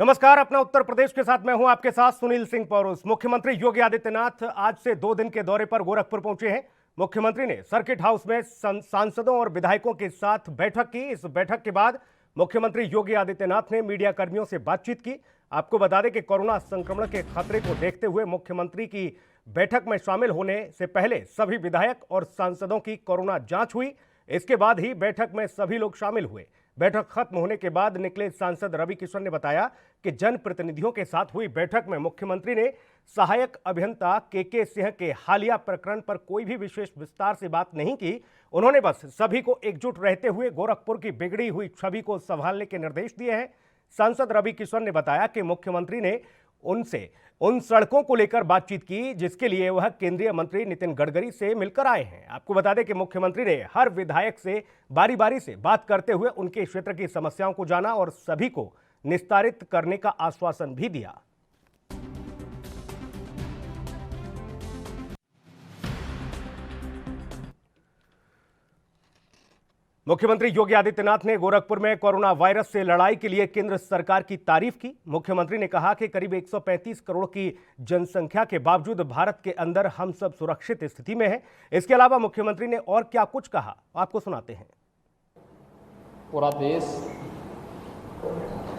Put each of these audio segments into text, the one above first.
नमस्कार। अपना उत्तर प्रदेश के साथ मैं हूं आपके साथ सुनील सिंह पौरुष। मुख्यमंत्री योगी आदित्यनाथ आज से 2 दिन के दौरे पर गोरखपुर पहुंचे हैं। मुख्यमंत्री ने सर्किट हाउस में सांसदों और विधायकों के साथ बैठक की। इस बैठक के बाद मुख्यमंत्री योगी आदित्यनाथ ने मीडिया कर्मियों से बातचीत की। आपको बता दें कि कोरोना संक्रमण के खतरे को देखते हुए मुख्यमंत्री की बैठक में शामिल होने से पहले सभी विधायक और सांसदों की कोरोना जांच हुई। इसके बाद ही बैठक में सभी लोग शामिल हुए। बैठक खत्म होने के बाद निकले सांसद रवि किशन ने बताया कि जनप्रतिनिधियों के साथ हुई बैठक में मुख्यमंत्री ने सहायक अभियंता के सिंह के हालिया प्रकरण पर कोई भी विशेष विस्तार से बात नहीं की। उन्होंने बस सभी को एकजुट रहते हुए गोरखपुर की बिगड़ी हुई छवि को संभालने के निर्देश दिए हैं। सांसद रवि किशन ने बताया कि मुख्यमंत्री ने उनसे उन सड़कों को लेकर बातचीत की जिसके लिए वह केंद्रीय मंत्री नितिन गडकरी से मिलकर आए हैं। आपको बता दें कि मुख्यमंत्री ने हर विधायक से बारी बारी से बात करते हुए उनके क्षेत्र की समस्याओं को जाना और सभी को निस्तारित करने का आश्वासन भी दिया। मुख्यमंत्री योगी आदित्यनाथ ने गोरखपुर में कोरोना वायरस से लड़ाई के लिए केंद्र सरकार की तारीफ की। मुख्यमंत्री ने कहा कि करीब 135 करोड़ की जनसंख्या के बावजूद भारत के अंदर हम सब सुरक्षित स्थिति में हैं। इसके अलावा मुख्यमंत्री ने और क्या कुछ कहा, आपको सुनाते हैं। पूरा देश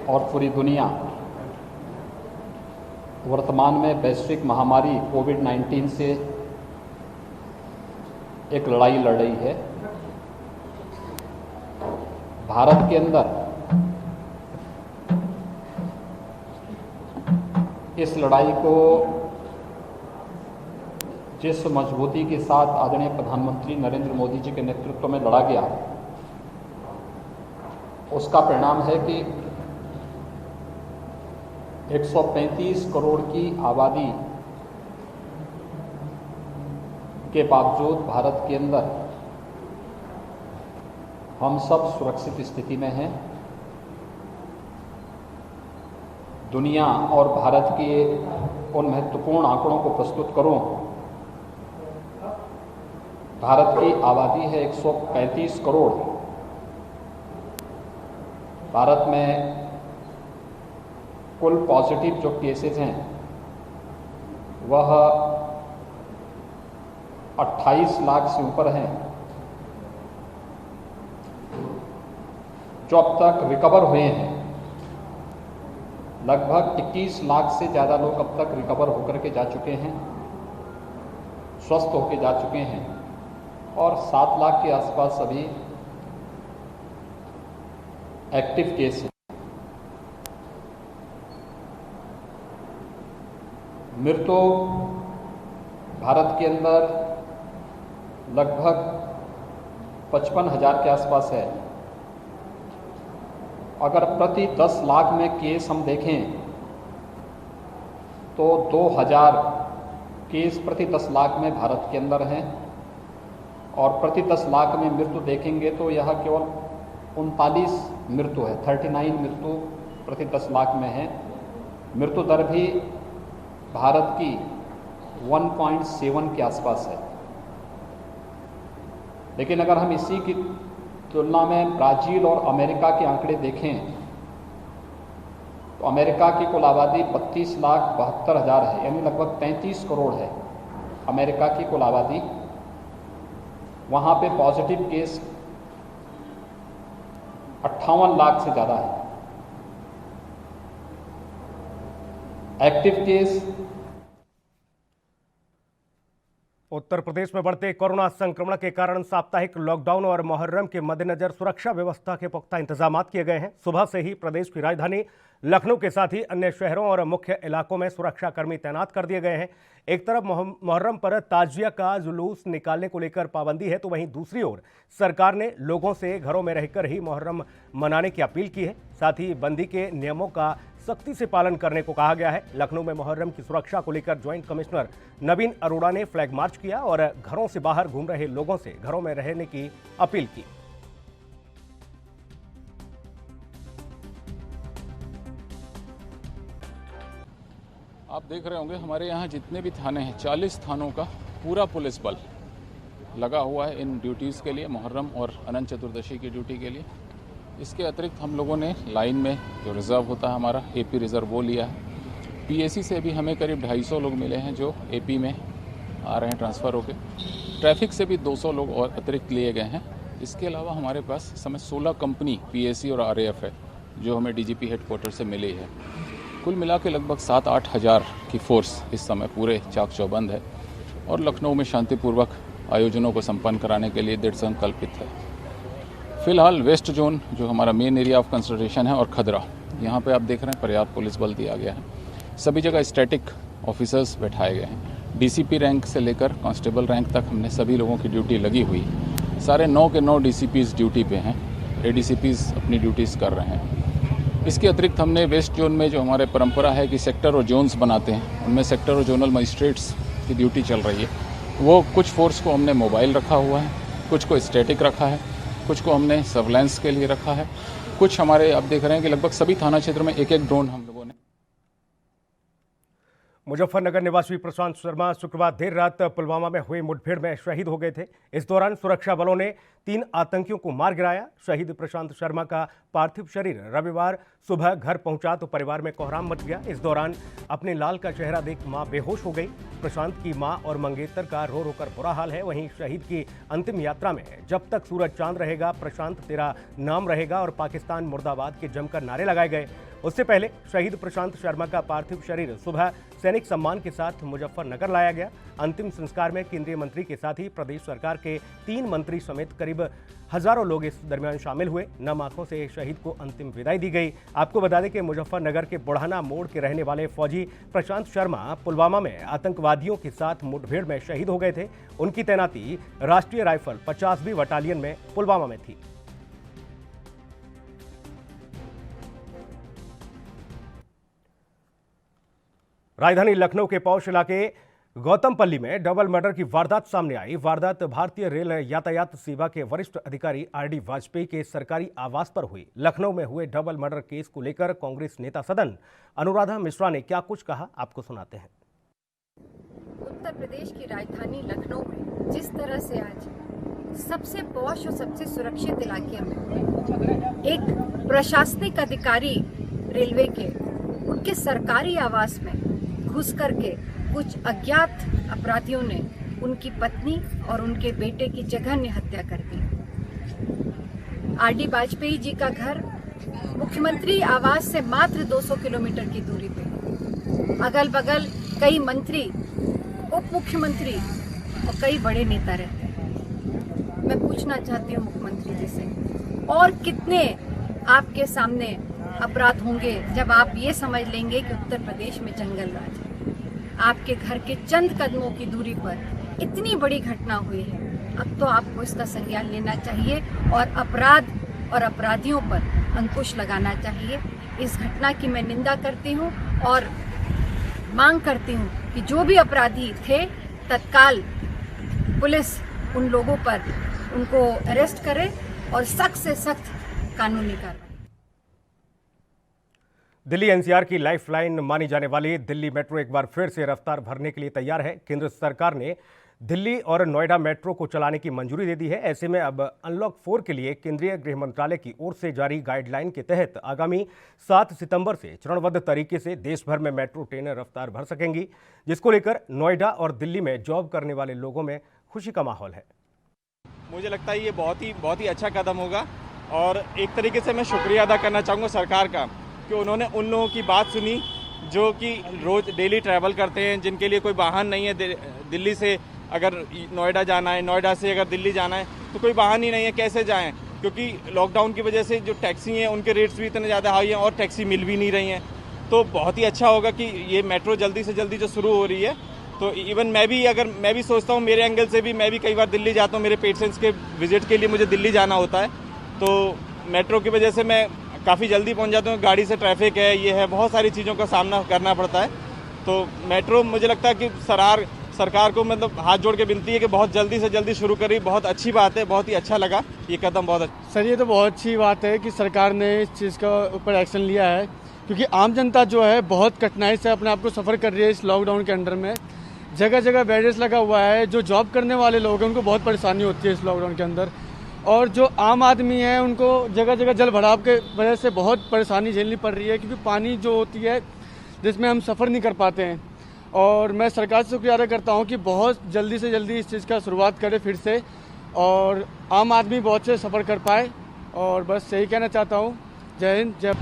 और पूरी दुनिया वर्तमान में वैश्विक महामारी कोविड-19 से एक लड़ाई लड़ रही है। भारत के अंदर इस लड़ाई को जिस मजबूती के साथ आदरणीय प्रधानमंत्री नरेंद्र मोदी जी के नेतृत्व में लड़ा गया, उसका परिणाम है कि 135 करोड़ की आबादी के बावजूद भारत के अंदर हम सब सुरक्षित स्थिति में हैं। दुनिया और भारत के उन महत्वपूर्ण आंकड़ों को प्रस्तुत करूं। भारत की आबादी है 135 करोड़। भारत में कुल पॉजिटिव जो केसेस हैं वह 28 लाख से ऊपर हैं। जो अब तक रिकवर हुए हैं, लगभग 21 लाख से ज़्यादा लोग अब तक रिकवर होकर के जा चुके हैं, स्वस्थ होकर जा चुके हैं और 7 लाख के आसपास अभी एक्टिव केस हैं। मृत्यु भारत के अंदर लगभग 55,000 के आसपास है। अगर प्रति 10 लाख में केस हम देखें तो 2000 केस प्रति 10 लाख में भारत के अंदर हैं और प्रति 10 लाख में मृत्यु देखेंगे तो यह केवल 39 मृत्यु है, 39 मृत्यु प्रति 10 लाख में है। मृत्यु दर भी भारत की 1.7 के आसपास है। लेकिन अगर हम इसी की तुलना में ब्राज़ील और अमेरिका के आंकड़े देखें तो अमेरिका की कुल आबादी 32,72,000 है, यानी लगभग 33 करोड़ है अमेरिका की कुल आबादी। वहाँ पे पॉजिटिव केस 58 लाख से ज़्यादा है। एक्टिव केस उत्तर प्रदेश में बढ़ते कोरोना संक्रमण के कारण साप्ताहिक लॉकडाउन और मुहर्रम के मद्देनजर सुरक्षा व्यवस्था के पुख्ता इंतजाम किए गए हैं। सुबह से ही प्रदेश की राजधानी लखनऊ के साथ ही अन्य शहरों और मुख्य इलाकों में सुरक्षाकर्मी तैनात कर दिए गए हैं। एक तरफ मुहर्रम पर ताजिया का जुलूस निकालने को लेकर पाबंदी है तो वहीं दूसरी ओर सरकार ने लोगों से घरों में रहकर ही मुहर्रम मनाने की अपील की है। साथ ही बंदी के नियमों का सख्ती से पालन करने को कहा गया है। लखनऊ में मुहर्रम की सुरक्षा को लेकर ज्वाइंट कमिश्नर नवीन अरोड़ा ने फ्लैग मार्च किया और घरों से बाहर घूम रहे लोगों से घरों में रहने की अपील की। आप देख रहे होंगे हमारे यहाँ जितने भी थाने हैं 40 थानों का पूरा पुलिस बल लगा हुआ है इन ड्यूटीज़ के लिए, मुहर्रम और अनंत चतुर्दशी की ड्यूटी के लिए। इसके अतिरिक्त हम लोगों ने लाइन में जो रिज़र्व होता है हमारा एपी रिज़र्व वो लिया है। पीएसी से भी हमें करीब 250 लोग मिले हैं जो एपी में आ रहे हैं ट्रांसफ़र होकर। ट्रैफिक से भी 200 लोग और अतिरिक्त लिए गए हैं। इसके अलावा हमारे पास इस समय 16 कंपनी पीएसी और आरएएफ है जो हमें डीजीपी हेडक्वार्टर से मिली है। कुल मिला के लगभग 7-8 हज़ार की फोर्स इस समय पूरे चाक चौबंद है और लखनऊ में शांतिपूर्वक आयोजनों को संपन्न कराने के लिए दृढ़ संकल्पित है। फिलहाल वेस्ट जोन जो हमारा मेन एरिया ऑफ कंसंट्रेशन है और खदरा, यहाँ पे आप देख रहे हैं पर्याप्त पुलिस बल दिया गया है। सभी जगह स्टैटिक ऑफिसर्स बैठाए गए हैं। डीसीपी रैंक से लेकर कांस्टेबल रैंक तक हमने सभी लोगों की ड्यूटी लगी हुई। सारे 9 के 9 डीसीपीज़ ड्यूटी पे हैं। एडीसीपीज़ अपनी ड्यूटीज़ कर रहे हैं। इसके अतिरिक्त हमने वेस्ट जोन में जो हमारे परंपरा है कि सेक्टर और जोन्स बनाते हैं, उनमें सेक्टर और जोनल मजिस्ट्रेट्स की ड्यूटी चल रही है। वो कुछ फोर्स को हमने मोबाइल रखा हुआ है, कुछ को स्टैटिक रखा है, कुछ को हमने सर्वेलेंस के लिए रखा है। कुछ हमारे आप देख रहे हैं कि लगभग सभी थाना क्षेत्र में एक ड्रोन हम लोगों ने। मुजफ्फरनगर निवासी प्रशांत शर्मा शुक्रवार देर रात पुलवामा में हुई मुठभेड़ में शहीद हो गए थे। इस दौरान सुरक्षा बलों ने 3 आतंकियों को मार गिराया। शहीद प्रशांत शर्मा का पार्थिव शरीर रविवार सुबह घर पहुंचा तो परिवार में कोहराम मच गया। इस दौरान अपने लाल का चेहरा देख मां बेहोश हो गई। प्रशांत की मां और मंगेतर का रो रो कर बुरा हाल है। वहीं शहीद की अंतिम यात्रा में जब तक सूरज चांद रहेगा, प्रशांत तेरा नाम रहेगा और पाकिस्तान मुर्दाबाद के जमकर नारे लगाए गए। उससे पहले शहीद प्रशांत शर्मा का पार्थिव शरीर सुबह सैनिक सम्मान के साथ मुजफ्फरनगर लाया गया। अंतिम संस्कार में केंद्रीय मंत्री के साथ ही प्रदेश सरकार के 3 मंत्री समेत करीब हजारों लोग इस दरमियान शामिल हुए। नम आंखों से शहीद को अंतिम विदाई दी गई। आपको बता दें कि मुजफ्फरनगर के बुढ़ाना मोड़ के रहने वाले फौजी प्रशांत शर्मा पुलवामा में आतंकवादियों के साथ मुठभेड़ में शहीद हो गए थे। उनकी तैनाती राष्ट्रीय राइफल 50वीं बटालियन में पुलवामा में थी। राजधानी लखनऊ के पौष इलाके गौतमपल्ली में डबल मर्डर की वारदात सामने आई। वारदात भारतीय रेल यातायात सेवा के वरिष्ठ अधिकारी आरडी वाजपेयी के सरकारी आवास पर हुई। लखनऊ में हुए डबल मर्डर केस को लेकर कांग्रेस नेता सदन अनुराधा मिश्रा ने क्या कुछ कहा, आपको सुनाते हैं। उत्तर प्रदेश की राजधानी लखनऊ में जिस तरह से आज सबसे पौष और सबसे सुरक्षित इलाके में एक प्रशासनिक अधिकारी रेलवे के उनके सरकारी आवास में घुस करके कुछ अज्ञात अपराधियों ने उनकी पत्नी और उनके बेटे की जघन्य हत्या कर दी। आरडी वाजपेयी जी का घर मुख्यमंत्री आवास से मात्र 200 किलोमीटर की दूरी पे। अगल बगल कई मंत्री, उप मुख्यमंत्री और कई बड़े नेता रहते हैं। मैं पूछना चाहती हूँ मुख्यमंत्री जी से, और कितने आपके सामने अपराध होंगे जब आप ये समझ लेंगे कि उत्तर प्रदेश में जंगल राज है। आपके घर के चंद कदमों की दूरी पर इतनी बड़ी घटना हुई है। अब तो आपको इसका संज्ञान लेना चाहिए और अपराध और अपराधियों पर अंकुश लगाना चाहिए। इस घटना की मैं निंदा करती हूँ और मांग करती हूँ कि जो भी अपराधी थे तत्काल पुलिस उन लोगों पर उनको अरेस्ट करे और सख्त से सख्त कानूनी कार्रवाई। दिल्ली एनसीआर की लाइफलाइन मानी जाने वाली दिल्ली मेट्रो एक बार फिर से रफ्तार भरने के लिए तैयार है। केंद्र सरकार ने दिल्ली और नोएडा मेट्रो को चलाने की मंजूरी दे दी है। ऐसे में अब अनलॉक 4 के लिए केंद्रीय गृह मंत्रालय की ओर से जारी गाइडलाइन के तहत आगामी 7 सितंबर से चरणबद्ध तरीके से देश भर में मेट्रो ट्रेनें रफ्तार भर सकेंगी, जिसको लेकर नोएडा और दिल्ली में जॉब करने वाले लोगों में खुशी का माहौल है। मुझे लगता है ये बहुत ही अच्छा कदम होगा और एक तरीके से मैं शुक्रिया अदा करना चाहूँगा सरकार का कि उन्होंने उन लोगों की बात सुनी जो कि रोज़ डेली ट्रैवल करते हैं, जिनके लिए कोई वाहन नहीं है। दिल्ली से अगर नोएडा जाना है, नोएडा से अगर दिल्ली जाना है तो कोई वाहन ही नहीं है, कैसे जाएं? क्योंकि लॉकडाउन की वजह से जो टैक्सी हैं उनके रेट्स भी इतने ज़्यादा हाई हैं और टैक्सी मिल भी नहीं रही हैं। तो बहुत ही अच्छा होगा कि ये मेट्रो जल्दी से जल्दी जो शुरू हो रही है। तो इवन मैं भी सोचता हूँ, मेरे एंगल से भी मैं भी कई बार दिल्ली जाता हूँ, मेरे पेशेंट्स के विजिट के लिए मुझे दिल्ली जाना होता है। तो मेट्रो की वजह से मैं काफ़ी जल्दी पहुंच जाता हूँ। गाड़ी से ट्रैफिक है, ये है, बहुत सारी चीज़ों का सामना करना पड़ता है। तो मेट्रो मुझे लगता है कि सरकार को मतलब हाथ जोड़ के विनती है कि बहुत जल्दी से जल्दी शुरू करी। बहुत अच्छी बात है, बहुत ही अच्छा लगा ये कदम, बहुत अच्छा। सर ये तो बहुत अच्छी बात है कि सरकार ने इस चीज़ का ऊपर एक्शन लिया है, क्योंकि आम जनता जो है बहुत कठिनाई से अपने आप को सफ़र कर रही है इस लॉकडाउन के अंडर में। जगह जगह बैरियर्स लगा हुआ है। जो जॉब करने वाले लोग हैं उनको बहुत परेशानी होती है इस लॉकडाउन के अंदर। और जो आम आदमी है उनको जगह जगह जल भराव के वजह से बहुत परेशानी झेलनी पड़ रही है, क्योंकि पानी जो होती है जिसमें हम सफ़र नहीं कर पाते हैं। और मैं सरकार से शुक्रिया अदा करता हूँ कि बहुत जल्दी से जल्दी इस चीज़ का शुरुआत करे फिर से, और आम आदमी बहुत से सफ़र कर पाए। और बस यही कहना चाहता हूँ। जय हिंद, जय।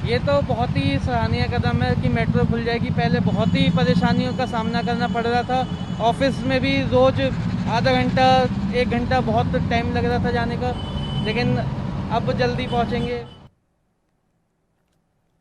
ये तो बहुत ही सराहनीय कदम है कि मेट्रो खुल जाएगी। पहले बहुत ही परेशानियों का सामना करना पड़ रहा था। ऑफिस में भी रोज़ आधा घंटा 1 घंटा बहुत टाइम लग रहा था जाने का, लेकिन अब जल्दी पहुंचेंगे।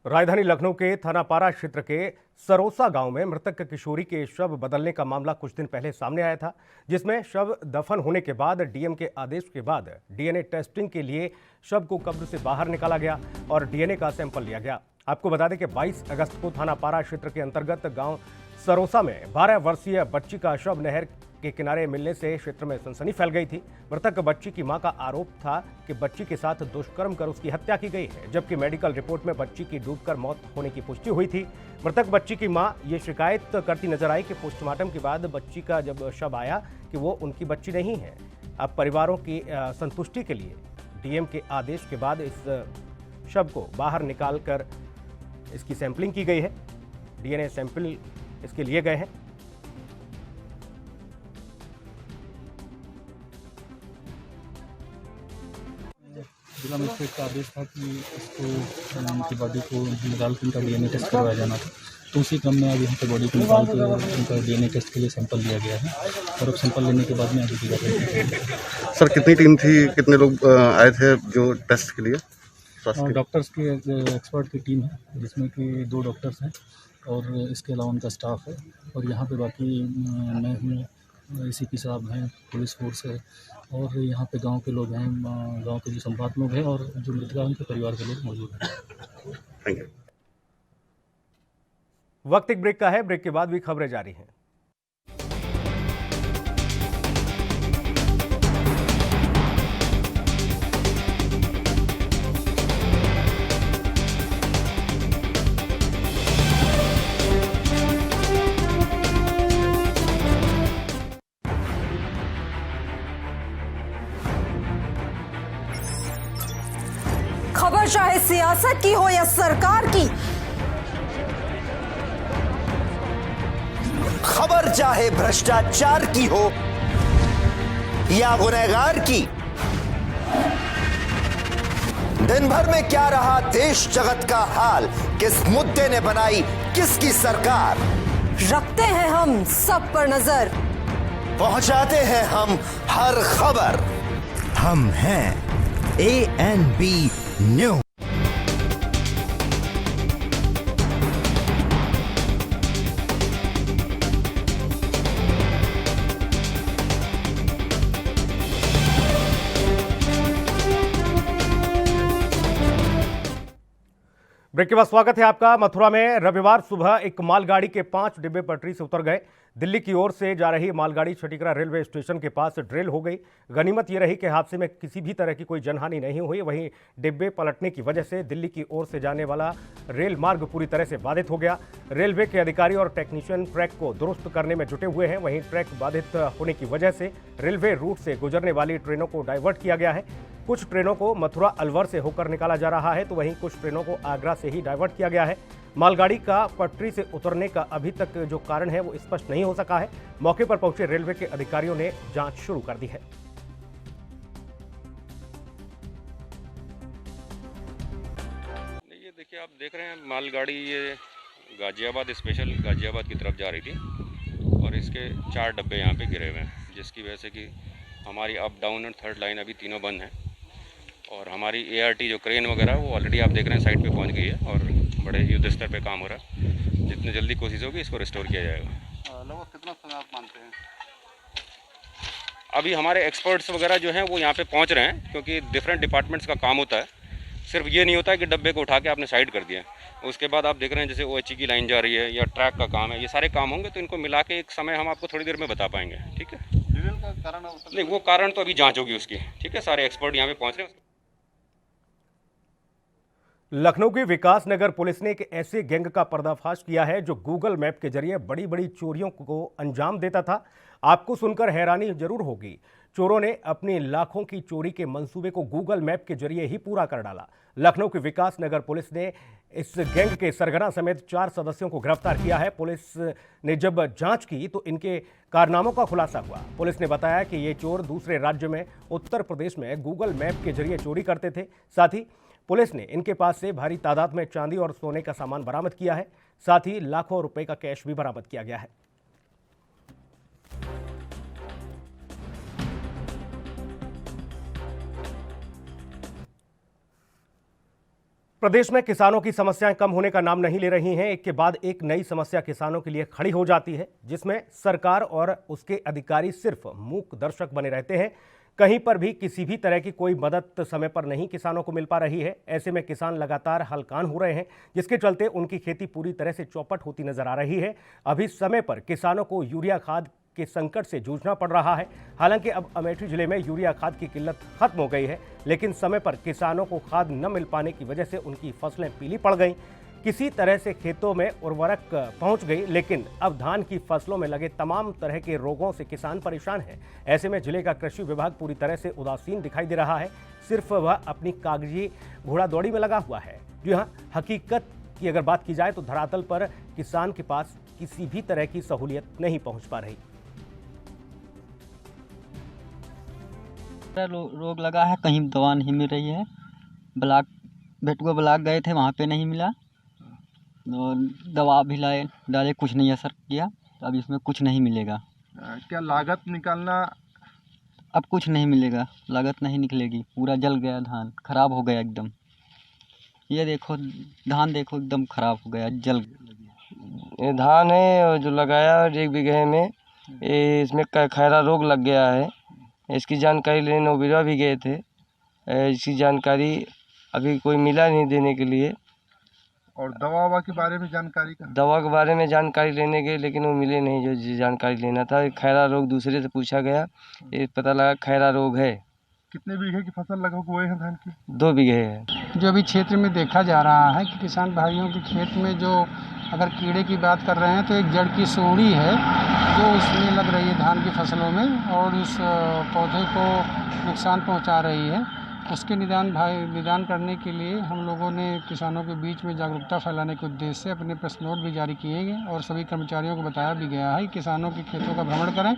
राजधानी लखनऊ के थानापारा क्षेत्र के सरोसा गांव में मृतक किशोरी के शव बदलने का मामला कुछ दिन पहले सामने आया था, जिसमें शव दफन होने के बाद डीएम के आदेश के बाद डीएनए टेस्टिंग के लिए शव को कब्र से बाहर निकाला गया और डीएनए का सैंपल लिया गया। आपको बता दें कि 22 अगस्त को थानापारा क्षेत्र के अंतर्गत गांव सरोसा में 12 वर्षीय बच्ची का शव नहर के किनारे मिलने से क्षेत्र में सनसनी फैल गई थी। मृतक बच्ची की मां का आरोप था कि बच्ची के साथ दुष्कर्म कर उसकी हत्या की गई है, जबकि मेडिकल रिपोर्ट में बच्ची की डूबकर मौत होने की पुष्टि हुई थी। मृतक बच्ची की मां ये शिकायत करती नजर आई कि पोस्टमार्टम के बाद बच्ची का जब शव आया कि वो उनकी बच्ची नहीं है। अब परिवारों की संतुष्टि के लिए डीएम के आदेश के बाद इस शव को बाहर निकालकर इसकी सैंपलिंग की गई है। डीएनए सैंपल इसके लिए गए हैं। जिला मजिस्ट्रेट का आदेश था कि इसको उनकी बॉडी को निकाल के उनका डीएनए टेस्ट करवाया जाना था, तो उसी क्रम में अब यहाँ पे बॉडी को निकाल के उनका डीएनए टेस्ट के लिए सैंपल लिया गया है और अब सैंपल लेने के बाद में आगे की कार्रवाई। सर कितनी टीम थी, कितने लोग आए थे जो टेस्ट के लिए? डॉक्टर्स की एक्सपर्ट की टीम है, जिसमें कि 2 डॉक्टर्स हैं और इसके अलावा उनका स्टाफ है, और यहाँ पे बाकी मैं हूँ, ACP साहब हैं, पुलिस फोर्स है, और यहाँ पे गांव के लोग हैं, गांव के जो संवाद लोग हैं और जो मृतका उनके परिवार के लोग मौजूद हैं। Thank you. वक्त एक ब्रेक का है, ब्रेक के बाद भी खबरें जारी हैं। खबर चाहे सियासत की हो या सरकार की, खबर चाहे भ्रष्टाचार की हो या गुनहगार की, दिन भर में क्या रहा देश जगत का हाल, किस मुद्दे ने बनाई किसकी सरकार, रखते हैं हम सब पर नजर, पहुंचाते हैं हम हर खबर। हम हैं ANB न्यूज। ब्रेक के बाद स्वागत है आपका। मथुरा में रविवार सुबह एक मालगाड़ी के 5 डिब्बे पटरी से उतर गए। दिल्ली की ओर से जा रही मालगाड़ी छटीकरा रेलवे स्टेशन के पास ड्रिल हो गई। गनीमत ये रही कि हादसे में किसी भी तरह की कोई जनहानि नहीं हुई। वहीं डिब्बे पलटने की वजह से दिल्ली की ओर से जाने वाला रेल मार्ग पूरी तरह से बाधित हो गया। रेलवे के अधिकारी और टेक्नीशियन ट्रैक को दुरुस्त करने में जुटे हुए हैं। वहीं ट्रैक बाधित होने की वजह से रेलवे रूट से गुजरने वाली ट्रेनों को डाइवर्ट किया गया है। कुछ ट्रेनों को मथुरा अलवर से होकर निकाला जा रहा है, तो वहीं कुछ ट्रेनों को आगरा से ही डाइवर्ट किया गया है। मालगाड़ी का पटरी से उतरने का अभी तक जो कारण है वो स्पष्ट नहीं हो सका है। मौके पर पहुंचे रेलवे के अधिकारियों ने जांच शुरू कर दी है। ये देखिए, आप देख रहे हैं मालगाड़ी ये गाजियाबाद स्पेशल गाजियाबाद की तरफ जा रही थी और इसके 4 डब्बे यहाँ पे गिरे हुए हैं, जिसकी वजह से कि हमारी अप डाउन और थर्ड लाइन अभी तीनों बंद हैं और हमारी ART जो क्रेन वगैरह वो ऑलरेडी आप देख रहे हैं साइड पे पहुंच गई है और बड़े युद्ध स्तर पे काम हो रहा है। जितनी जल्दी कोशिश होगी इसको रिस्टोर किया जाएगा। लगभग कितना समय आप मानते हैं? अभी हमारे एक्सपर्ट्स वगैरह जो हैं वो यहाँ पे पहुँच रहे हैं, क्योंकि डिफरेंट डिपार्टमेंट्स का काम होता है। सिर्फ ये नहीं होता है कि डब्बे को उठा के आपने साइड कर दिया, उसके बाद आप देख रहे हैं जैसे OHE की लाइन जा रही है या ट्रैक का काम है, ये सारे काम होंगे तो इनको मिला के एक समय हम आपको थोड़ी देर में बता पाएंगे। ठीक है, का कारण नहीं वो कारण तो अभी जांच होगी उसकी। ठीक है, सारे एक्सपर्ट यहाँ पे पहुँच रहे हैं। लखनऊ की विकास नगर पुलिस ने एक ऐसे गैंग का पर्दाफाश किया है जो गूगल मैप के जरिए बड़ी बड़ी चोरियों को अंजाम देता था। आपको सुनकर हैरानी जरूर होगी। चोरों ने अपनी लाखों की चोरी के मंसूबे को गूगल मैप के जरिए ही पूरा कर डाला। लखनऊ की विकास नगर पुलिस ने इस गैंग के सरगना समेत 4 सदस्यों को गिरफ्तार किया है। पुलिस ने जब जांच की तो इनके कारनामों का खुलासा हुआ। पुलिस ने बताया कि ये चोर दूसरे राज्य में उत्तर प्रदेश में गूगल मैप के जरिए चोरी करते थे। साथ ही पुलिस ने इनके पास से भारी तादाद में चांदी और सोने का सामान बरामद किया है। साथ ही लाखों रुपए का कैश भी बरामद किया गया है। प्रदेश में किसानों की समस्याएं कम होने का नाम नहीं ले रही हैं। एक के बाद एक नई समस्या किसानों के लिए खड़ी हो जाती है, जिसमें सरकार और उसके अधिकारी सिर्फ मूक दर्शक बने रहते हैं। कहीं पर भी किसी भी तरह की कोई मदद समय पर नहीं किसानों को मिल पा रही है। ऐसे में किसान लगातार हलकान हो रहे हैं, जिसके चलते उनकी खेती पूरी तरह से चौपट होती नजर आ रही है। अभी समय पर किसानों को यूरिया खाद के संकट से जूझना पड़ रहा है। हालांकि अब अमेठी जिले में यूरिया खाद की किल्लत खत्म हो गई है, लेकिन समय पर किसानों को खाद न मिल पाने की वजह से उनकी फसलें पीली पड़ गईं। किसी तरह से खेतों में उर्वरक पहुंच गई, लेकिन अब धान की फसलों में लगे तमाम तरह के रोगों से किसान परेशान हैं। ऐसे में जिले का कृषि विभाग पूरी तरह से उदासीन दिखाई दे रहा है। सिर्फ वह अपनी कागजी घोड़ादौड़ी में लगा हुआ है। जी हाँ, हकीकत की अगर बात की जाए तो धरातल पर किसान के पास किसी भी तरह की सहूलियत नहीं पहुंच पा रही। रोग लगा है, कहीं दवा नहीं मिल रही है। ब्लॉक भेटुआ ब्लॉक गए थे, वहाँ पे नहीं मिला, और दवा भी लाए डाले, कुछ नहीं असर किया। तो अब इसमें कुछ नहीं मिलेगा। क्या लागत निकालना? अब कुछ नहीं मिलेगा, लागत नहीं निकलेगी। पूरा जल गया धान, खराब हो गया एकदम। ये देखो धान, देखो एकदम खराब हो गया, जल। ये धान है जो लगाया 1 बीघे में, इसमें खैरा रोग लग गया है। इसकी जानकारी लेने नौबिरा भी गए थे। इसकी जानकारी अभी कोई मिला नहीं देने के लिए। और दवा के बारे में जानकारी का? दवा के बारे में जानकारी लेने गए, लेकिन वो मिले नहीं जो जानकारी लेना था। खैरा रोग दूसरे से पूछा गया, ये पता लगा खैरा रोग है। कितने बीघे की फसल लगभग हुए हैं धान की? 2 बीघे है। जो अभी क्षेत्र में देखा जा रहा है कि किसान भाइयों के खेत में जो अगर कीड़े की बात कर रहे हैं तो एक जड़ की सोड़ी है जो इसमें लग रही है धान की फसलों में, और उस पौधे को नुकसान पहुंचा रही है। उसके निदान करने के लिए हम लोगों ने किसानों के बीच में जागरूकता फैलाने के उद्देश्य से अपने प्रेस नोट भी जारी किए गए, और सभी कर्मचारियों को बताया भी गया है कि किसानों के खेतों का भ्रमण करें,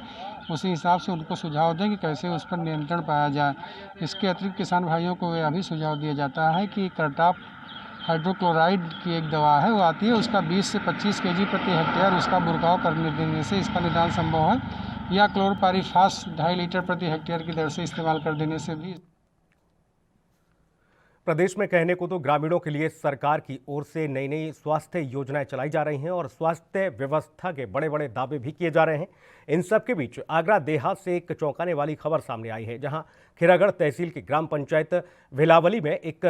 उसी हिसाब से उनको सुझाव दें कि कैसे उस पर नियंत्रण पाया जाए। इसके अतिरिक्त किसान भाइयों को यह भी सुझाव दिया जाता है कि करटाप हाइड्रोक्लोराइड की एक दवा है, वो आती है, उसका 20 से 25 kg प्रति हेक्टेयर उसका बुरकाव करने देने से इसका निदान संभव है, या क्लोरपाइरीफास 2.5 लीटर प्रति हेक्टेयर की दर से इस्तेमाल कर देने से भी। प्रदेश में कहने को तो ग्रामीणों के लिए सरकार की ओर से नई नई स्वास्थ्य योजनाएं चलाई जा रही हैं और स्वास्थ्य व्यवस्था के बड़े बड़े दावे भी किए जा रहे हैं। इन सब के बीच आगरा देहात से एक चौंकाने वाली खबर सामने आई है, जहां खिरागढ़ तहसील की ग्राम पंचायत भिलावली में एक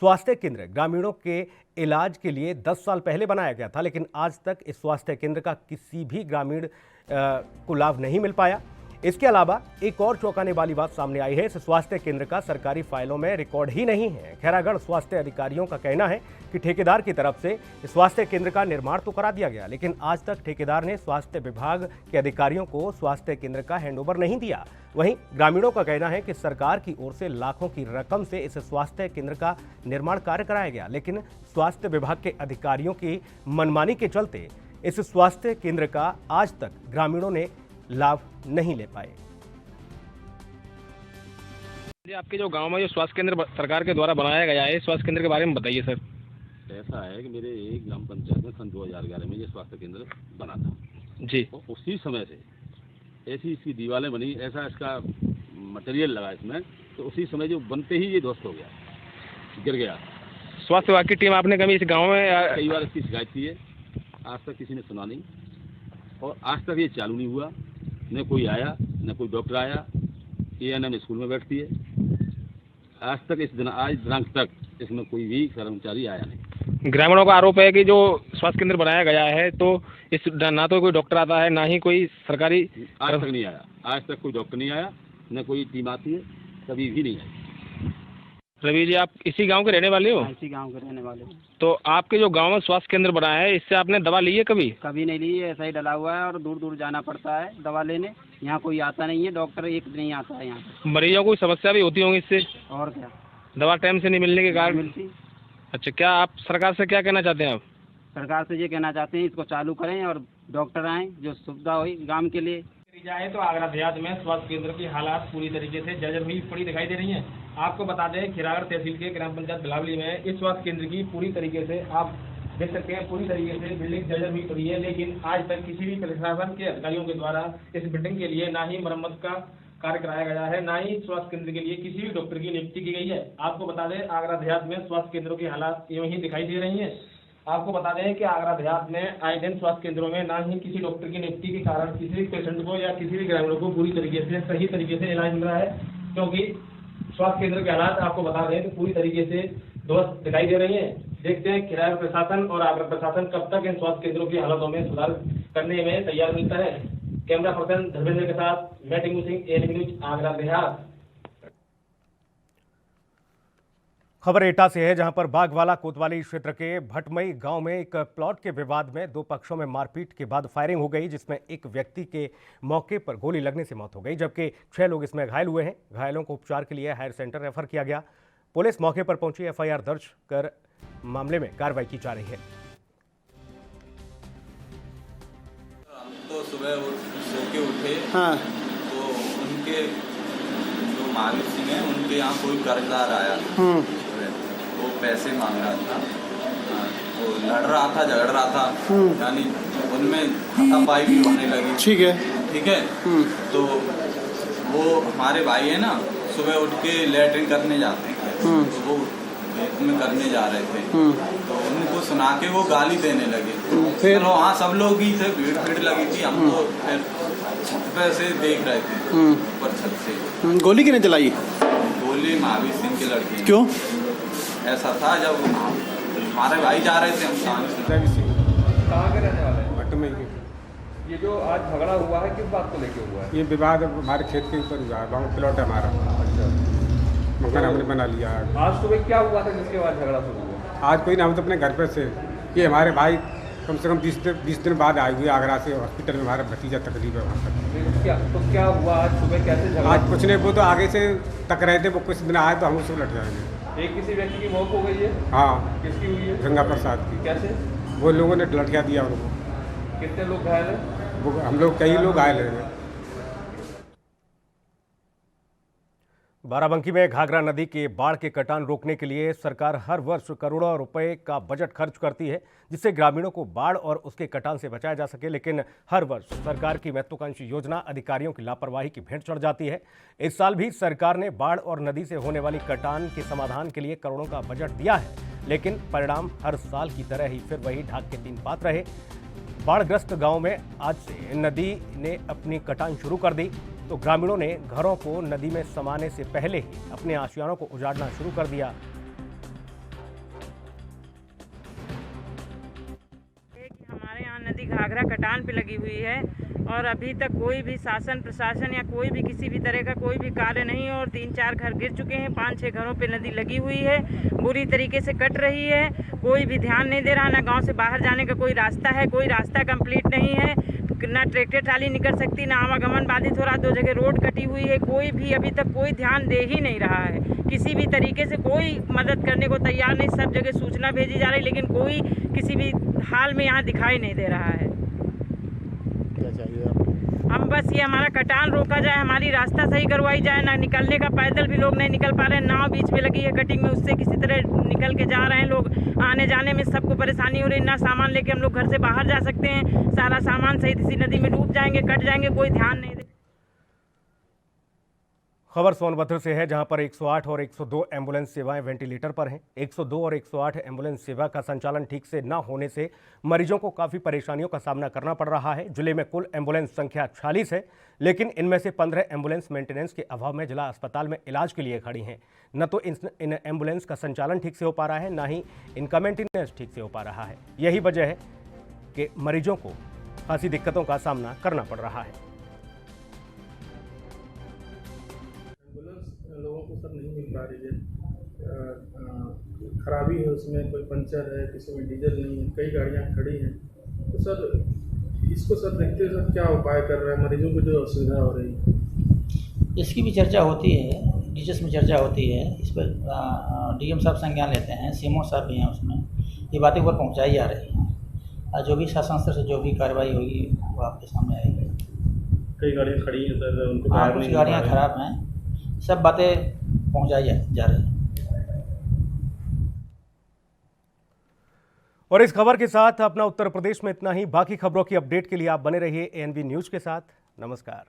स्वास्थ्य केंद्र ग्रामीणों के इलाज के लिए 10 साल पहले बनाया गया था, लेकिन आज तक इस स्वास्थ्य केंद्र का किसी भी ग्रामीण को लाभ नहीं मिल पाया। इसके अलावा एक और चौंकाने वाली बात सामने आई है, इस स्वास्थ्य केंद्र का सरकारी फाइलों में रिकॉर्ड ही नहीं है। खैरागढ़ स्वास्थ्य अधिकारियों का कहना है कि ठेकेदार की तरफ से स्वास्थ्य केंद्र का निर्माण तो करा दिया गया, लेकिन आज तक ठेकेदार ने स्वास्थ्य विभाग के अधिकारियों को स्वास्थ्य केंद्र का हैंडओवर नहीं दिया। वहीं ग्रामीणों का कहना है कि सरकार की ओर से लाखों की रकम से इस स्वास्थ्य केंद्र का निर्माण कार्य कराया गया, लेकिन स्वास्थ्य विभाग के अधिकारियों की मनमानी के चलते इस स्वास्थ्य केंद्र का आज तक ग्रामीणों ने लाभ नहीं ले पाए। आपके जो गांव में जो स्वास्थ्य केंद्र सरकार के द्वारा बनाया गया है, स्वास्थ्य केंद्र के बारे में बताइए सर। ऐसा है कि मेरे एक ग्राम पंचायत में सन 2011 में ये स्वास्थ्य केंद्र बना था जी। तो उसी समय से ऐसी इसकी दीवारें बनी, ऐसा इसका मटेरियल लगा इसमें, तो उसी समय जो बनते ही ये ध्वस्त हो गया, गिर गया। स्वास्थ्य विभाग की टीम आपने कभी इस गाँव में कई बार इसकी शिकायत की है, आज तक किसी ने सुना नहीं, और आज तक ये चालू नहीं हुआ। न कोई आया, न कोई डॉक्टर आया। ANM स्कूल में बैठती है, आज तक आज दिनांक तक इसमें कोई भी कर्मचारी आया नहीं। ग्रामीणों का आरोप है कि जो स्वास्थ्य केंद्र बनाया गया है तो इस ना तो कोई डॉक्टर आता है, ना ही कोई सरकारी। आज तक नहीं आया, आज तक कोई डॉक्टर नहीं आया, न कोई टीम आती है, कभी भी नहीं आई। रवि जी, आप इसी गांव के रहने वाले हो? इसी गांव के रहने वाले। तो आपके जो गांव में स्वास्थ्य केंद्र बना है, इससे आपने दवा ली है कभी? कभी नहीं ली है, ऐसा ही डला हुआ है और दूर दूर जाना पड़ता है दवा लेने। यहाँ कोई आता नहीं है, डॉक्टर एक नहीं आता है यहाँ। मरीजों को समस्या भी होती होंगी इससे? और क्या, दवा टाइम से नहीं मिलने के कारण? मिलती। अच्छा, क्या आप सरकार से क्या कहना चाहते हैं? आप सरकार से ये कहना चाहते हैं इसको चालू करें और डॉक्टर आए जो सुविधा हो गांव के लिए। जाए तो आगरा देहात में स्वास्थ्य केंद्र की हालात पूरी तरीके से जर्जर हुई पड़ी दिखाई दे रही है। आपको बता दें, खिरागढ़ तहसील के ग्राम पंचायत बिलावली में इस स्वास्थ्य केंद्र की पूरी तरीके से आप देख सकते हैं, पूरी तरीके से बिल्डिंग जर्जर हुई पड़ी है। लेकिन आज तक किसी भी प्रशासन के अधिकारियों के द्वारा इस बिल्डिंग के लिए ना ही मरम्मत का कार्य कराया गया है, ना ही स्वास्थ्य केंद्र के लिए किसी भी डॉक्टर की नियुक्ति की गई है। आपको बता दें, आगरा देहात में स्वास्थ्य केंद्रों की हालात यूं ही दिखाई दे रही है। आपको बता दें कि आगरा देहात में आए दिन स्वास्थ्य केंद्रों में ना ही किसी डॉक्टर की नियुक्ति के कारण किसी भी पेशेंट को या किसी भी ग्रामीणों को पूरी तरीके से सही तरीके से इलाज मिल रहा है, क्योंकि स्वास्थ्य केंद्र के हालात आपको बता दें कि पूरी तरीके से ध्वस्त दिखाई दे रही है। देखते हैं खिरागढ़ प्रशासन और आगरा प्रशासन कब तक इन स्वास्थ्य केंद्रों की हालतों में सुधार करने में तैयार मिलता है। कैमरा पर्सन धर्मेंद्र के साथ मैं टिंकू सिंह, ANB न्यूज, आगरा देहात। खबर एटा से है, जहां पर बागवाला कोतवाली क्षेत्र के भटमई गांव में एक प्लॉट के विवाद में दो पक्षों में मारपीट के बाद फायरिंग हो गई, जिसमें एक व्यक्ति के मौके पर गोली लगने से मौत हो गई, जबकि 6 लोग इसमें घायल हुए हैं। घायलों को उपचार के लिए हायर सेंटर रेफर किया गया। पुलिस मौके पर पहुंची, FIR दर्ज कर मामले में कार्रवाई की जा रही है। तो सुबह सो के उठे, हाँ। तो उनके जो महावीर सिंह हैं, उनके यहाँ कोई कर्जदार आया, वो पैसे मांग रहा था, वो लड़ रहा था, झगड़ रहा था, यानी उनमें हाथापाई भी होने लगी। ठीक है। तो वो हमारे भाई है ना, सुबह उठ के लैट्रिन करने जाते हैं, तो वो खेत में करने जा रहे थे, तो उनको सुना के वो गाली देने लगे। फिर वहाँ सब लोग ही थे, भीड़ लगी थी। हम तो फिर छत पे से देख रहे थे, ऊपर छत से। गोली किसने चलाई? गोली महावीर सिंह के लड़के। क्यों? ऐसा था, जब हमारे भाई जा रहे थे, हम सामने से। कहाँ के रहने वाले हैं? भटमई के। ये जो आज झगड़ा हुआ है, किस बात को लेके हुआ है? ये विवाद हमारे खेत के ऊपर हुआ है, गाँव प्लॉट है हमारा। अच्छा, मकान हमने बना लिया है। आज सुबह क्या हुआ था जिसके बाद झगड़ा शुरू हुआ? आज कोई ना, हम तो अपने घर पे से, ये हमारे भाई कम से कम 20 दिन बाद आए हुए आगरा से। हॉस्पिटल में हमारा भतीजा तकलीफ है वहाँ तक। तो क्या हुआ आज सुबह, कैसे झगड़ा? आज कुछ नहीं, वो तो आगे से तक रहे थे, वो कुछ दिन आए तो हम उसको लट जाएंगे। एक किसी व्यक्ति की मौत हो गई है? हाँ। किसकी हुई है? गंगा प्रसाद की। कैसे? वो लोगों ने लटका दिया उनको। कितने लोग घायल हैं? वो हम लोग कई लोग घायल हैं। बाराबंकी में घाघरा नदी के बाढ़ के कटान रोकने के लिए सरकार हर वर्ष करोड़ों रुपए का बजट खर्च करती है, जिससे ग्रामीणों को बाढ़ और उसके कटान से बचाया जा सके। लेकिन हर वर्ष सरकार की महत्वाकांक्षी योजना अधिकारियों की लापरवाही की भेंट चढ़ जाती है। इस साल भी सरकार ने बाढ़ और नदी से होने वाली कटान के समाधान के लिए करोड़ों का बजट दिया है, लेकिन परिणाम हर साल की तरह ही फिर वही ढाक के 3 पात रहे। बाढ़ग्रस्त गांव में आज से नदी ने अपनी कटान शुरू कर दी, तो ग्रामीणों ने घरों को नदी में समाने से पहले ही अपने आशियानों को उजाड़ना शुरू कर दिया। हमारे यहाँ नदी घाघरा कटान पे लगी हुई है और अभी तक कोई भी शासन प्रशासन या कोई भी किसी भी तरह का कोई भी कार्य नहीं, और 3-4 घर गिर चुके हैं, 5-6 घरों पे नदी लगी हुई है, बुरी तरीके से कट रही है, कोई भी ध्यान नहीं दे रहा। ना गांव से बाहर जाने का कोई रास्ता है, कोई रास्ता कंप्लीट नहीं है, ना ट्रैक्टर ट्राली निकल सकती, ना आवागमन बाधित हो रहा, 2 जगह रोड कटी हुई है। कोई भी अभी तक कोई ध्यान दे ही नहीं रहा है, किसी भी तरीके से कोई मदद करने को तैयार नहीं। सब जगह सूचना भेजी जा रही, लेकिन कोई किसी भी हाल में यहाँ दिखाई नहीं दे रहा है। क्या चाहिए आपको? हम बस ये हमारा कटान रोका जाए, हमारी रास्ता सही करवाई जाए। ना निकलने का, पैदल भी लोग नहीं निकल पा रहे हैं, नाव बीच में लगी है कटिंग में, उससे किसी तरह निकल के जा रहे हैं लोग। आने जाने में सबको परेशानी हो रही है, ना सामान लेके हम लोग घर से बाहर जा सकते हैं, सारा सामान सहित इसी नदी में डूब जाएंगे, कट जाएंगे, कोई ध्यान नहीं दे। खबर सोनभद्र से है, जहां पर 108 और 102 एम्बुलेंस सेवाएं वेंटिलेटर पर हैं। 102 और 108 एम्बुलेंस सेवा का संचालन ठीक से न होने से मरीजों को काफ़ी परेशानियों का सामना करना पड़ रहा है। जिले में कुल एम्बुलेंस संख्या 46 है, लेकिन इनमें से 15 एम्बुलेंस मेंटेनेंस के अभाव में जिला अस्पताल में इलाज के लिए खड़ी हैं। न तो इन एम्बुलेंस का संचालन ठीक से हो पा रहा है, न ही इनका मेंटेनेंस ठीक से हो पा रहा है। यही वजह है कि मरीजों को खासी दिक्कतों का सामना करना पड़ रहा है। लोगों को सब नहीं मिल पा रही है, खराबी है, उसमें कोई पंचर है, किसी में डीजल नहीं है, कई गाड़ियाँ खड़ी हैं। तो सर इसको सर देखते हुए सर क्या उपाय कर रहे हैं, मरीजों को जो असुविधा हो रही है? इसकी भी चर्चा होती है, डीजस में चर्चा होती है, इस पर डीएम साहब संज्ञान लेते हैं, सीएमओ साहब भी हैं उसमें, ये बातें ऊपर पहुँचाई जा रही हैं और जो भी शासन स्तर से जो भी कार्रवाई होगी वो आपके सामने आएगी। कई गाड़ियाँ खड़ी हैं सर, उनको हाँ, कुछ गाड़ियाँ खराब हैं, सब बातें पहुँचाई जा रही हैं। और इस खबर के साथ अपना उत्तर प्रदेश में इतना ही। बाकी खबरों की अपडेट के लिए आप बने रहिए एएनबी न्यूज के साथ। नमस्कार।